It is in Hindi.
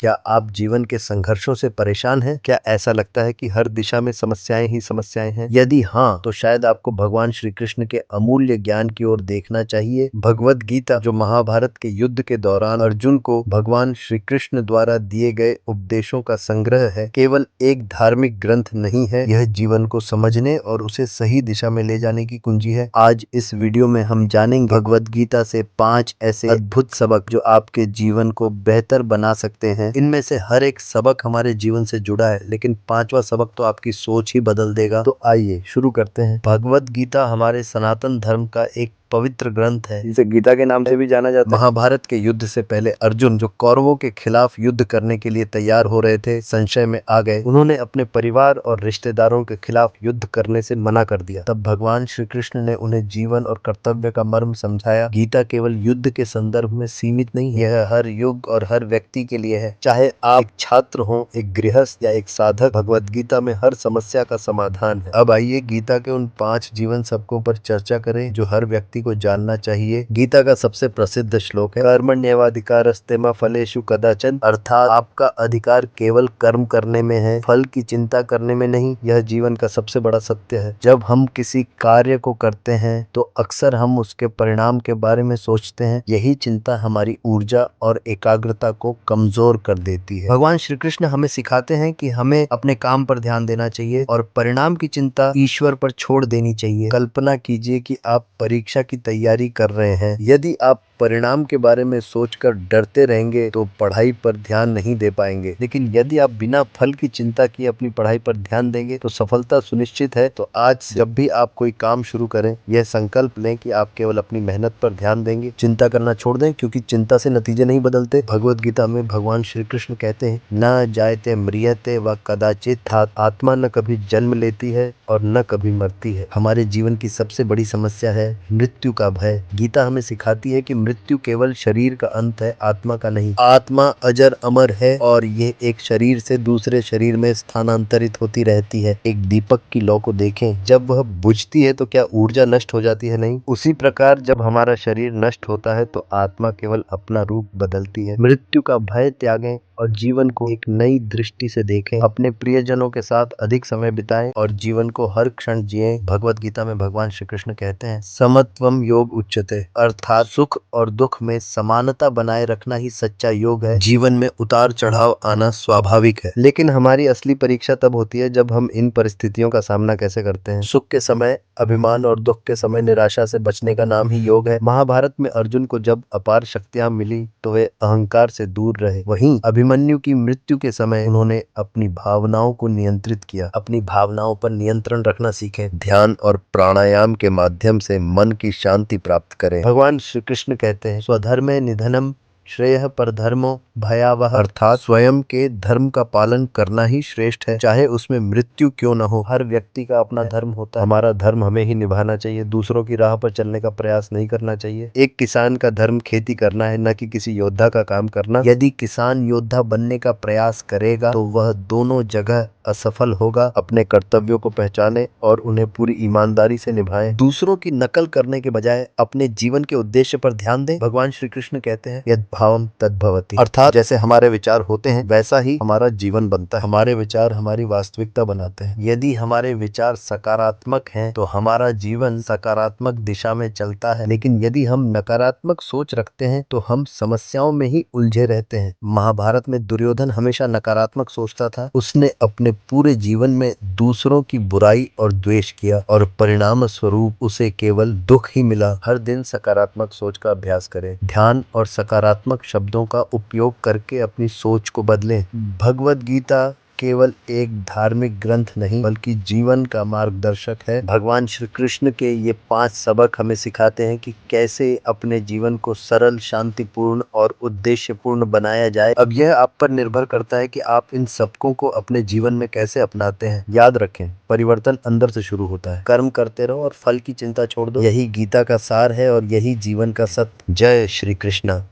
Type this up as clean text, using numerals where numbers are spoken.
क्या आप जीवन के संघर्षों से परेशान हैं? क्या ऐसा लगता है कि हर दिशा में समस्याएं ही समस्याएं हैं? यदि हाँ, तो शायद आपको भगवान श्री कृष्ण के अमूल्य ज्ञान की ओर देखना चाहिए। भगवत गीता, जो महाभारत के युद्ध के दौरान अर्जुन को भगवान श्री कृष्ण द्वारा दिए गए उपदेशों का संग्रह है, केवल एक धार्मिक ग्रंथ नहीं है। यह जीवन को समझने और उसे सही दिशा में ले जाने की कुंजी है। आज इस वीडियो में हम जानेंगे भगवत गीता से 5 ऐसे अद्भुत सबक जो आपके जीवन को बेहतर बना सकते हैं। इनमें से हर एक सबक हमारे जीवन से जुड़ा है, लेकिन 5वां सबक तो आपकी सोच ही बदल देगा। तो आइए शुरू करते हैं। भगवत गीता हमारे सनातन धर्म का एक पवित्र ग्रंथ है, जिसे गीता के नाम से भी जाना जाता है। महाभारत के युद्ध से पहले अर्जुन, जो कौरवों के खिलाफ युद्ध करने के लिए तैयार हो रहे थे, संशय में आ गए। उन्होंने अपने परिवार और रिश्तेदारों के खिलाफ युद्ध करने से मना कर दिया। तब भगवान श्री कृष्ण ने उन्हें जीवन और कर्तव्य का मर्म समझाया। गीता केवल युद्ध के संदर्भ में सीमित नहीं है, यह हर युग और हर व्यक्ति के लिए है। चाहे आप एक छात्र हो, एक गृहस्थ या एक साधक, भगवत गीता में हर समस्या का समाधान है। अब आइए गीता के उन 5 जीवन सबकों पर चर्चा करें जो हर व्यक्ति को जानना चाहिए। गीता का सबसे प्रसिद्ध श्लोक है, कर्मण्येवाधिकारस्ते मा फलेषु कदाचन, अर्थात आपका अधिकार केवल कर्म करने में है, फल की चिंता करने में नहीं। यह जीवन का सबसे बड़ा सत्य है। जब हम किसी कार्य को करते हैं तो अक्सर हम उसके परिणाम के बारे में सोचते हैं। यही चिंता हमारी ऊर्जा और एकाग्रता को कमजोर कर देती है। भगवान श्री कृष्ण हमें सिखाते हैं कि हमें अपने काम पर ध्यान देना चाहिए और परिणाम की चिंता ईश्वर पर छोड़ देनी चाहिए। कल्पना कीजिए कि आप परीक्षा की तैयारी कर रहे हैं। यदि आप परिणाम के बारे में सोचकर डरते रहेंगे तो पढ़ाई पर ध्यान नहीं दे पाएंगे, लेकिन यदि आप बिना फल की चिंता किए अपनी पढ़ाई पर ध्यान देंगे तो सफलता सुनिश्चित है। तो आज से जब भी आप कोई काम शुरू करें, यह संकल्प लें कि आप केवल अपनी मेहनत पर ध्यान देंगे, चिंता करना छोड़ दें, क्योंकि चिंता से नतीजे नहीं बदलते। भगवत गीता में भगवान श्री कृष्ण कहते हैं, न जायते म्रियते व कदाचित, आत्मा न कभी जन्म लेती है और न कभी मरती है। हमारे जीवन की सबसे बड़ी समस्या है मृत्यु का भय। गीता हमें सिखाती है कि मृत्यु केवल शरीर का अंत है, आत्मा का नहीं। आत्मा अजर अमर है और ये एक शरीर से दूसरे शरीर में स्थानांतरित होती रहती है। एक दीपक की लौ को देखें, जब वह बुझती है तो क्या ऊर्जा नष्ट हो जाती है? नहीं। उसी प्रकार जब हमारा शरीर नष्ट होता है तो आत्मा केवल अपना रूप बदलती है। मृत्यु का भय त्यागें और जीवन को एक नई दृष्टि से देखें। अपने प्रियजनों के साथ अधिक समय बिताएं और जीवन को हर क्षण जिएं। भगवत गीता में भगवान श्री कृष्ण कहते हैं, समत्वम योग उच्यते, अर्थात सुख और दुख में समानता बनाए रखना ही सच्चा योग है। जीवन में उतार चढ़ाव आना स्वाभाविक है, लेकिन हमारी असली परीक्षा तब होती है जब हम इन परिस्थितियों का सामना कैसे करते हैं। सुख के समय अभिमान और दुख के समय निराशा से बचने का नाम ही योग है। महाभारत में अर्जुन को जब अपार शक्तियां मिली तो वे अहंकार से दूर रहे। वहीं अभिमन्यु की मृत्यु के समय उन्होंने अपनी भावनाओं को नियंत्रित किया। अपनी भावनाओं पर नियंत्रण रखना सीखें। ध्यान और प्राणायाम के माध्यम से मन की शांति प्राप्त करें। भगवान श्री कृष्ण कहते हैं, स्वधर्मे निधनम श्रेयः परधर्मो भयावह, अर्थात स्वयं के धर्म का पालन करना ही श्रेष्ठ है, चाहे उसमें मृत्यु क्यों न हो। हर व्यक्ति का अपना धर्म होता है। हमारा धर्म हमें ही निभाना चाहिए, दूसरों की राह पर चलने का प्रयास नहीं करना चाहिए। एक किसान का धर्म खेती करना है, न कि किसी योद्धा का काम करना। यदि किसान योद्धा बनने का प्रयास करेगा तो वह दोनों जगह असफल होगा। अपने कर्तव्यों को पहचाने और उन्हें पूरी ईमानदारी से निभाएं। दूसरों की नकल करने के बजाय अपने जीवन के उद्देश्य पर ध्यान दें। भगवान श्री कृष्ण कहते हैं, यद भावम तद भवति, अर्थात जैसे हमारे विचार होते हैं वैसा ही हमारा जीवन बनता है। हमारे विचार हमारी वास्तविकता बनाते हैं। यदि हमारे विचार सकारात्मक हैं तो हमारा जीवन सकारात्मक दिशा में चलता है, लेकिन यदि हम नकारात्मक सोच रखते हैं तो हम समस्याओं में ही उलझे रहते हैं। महाभारत में दुर्योधन हमेशा नकारात्मक सोचता था। उसने अपने पूरे जीवन में दूसरों की बुराई और द्वेष किया और परिणाम स्वरूप उसे केवल दुख ही मिला। हर दिन सकारात्मक सोच का अभ्यास करें। ध्यान और सकारात्मक शब्दों का उपयोग करके अपनी सोच को बदलें। भगवत गीता केवल एक धार्मिक ग्रंथ नहीं बल्कि जीवन का मार्गदर्शक है। भगवान श्री कृष्ण के ये 5 सबक हमें सिखाते हैं कि कैसे अपने जीवन को सरल, शांतिपूर्ण और उद्देश्यपूर्ण बनाया जाए। अब यह आप पर निर्भर करता है कि आप इन सबकों को अपने जीवन में कैसे अपनाते हैं। याद रखें, परिवर्तन अंदर से शुरू होता है। कर्म करते रहो और फल की चिंता छोड़ दो। यही गीता का सार है और यही जीवन का सत्य। जय श्री कृष्णा।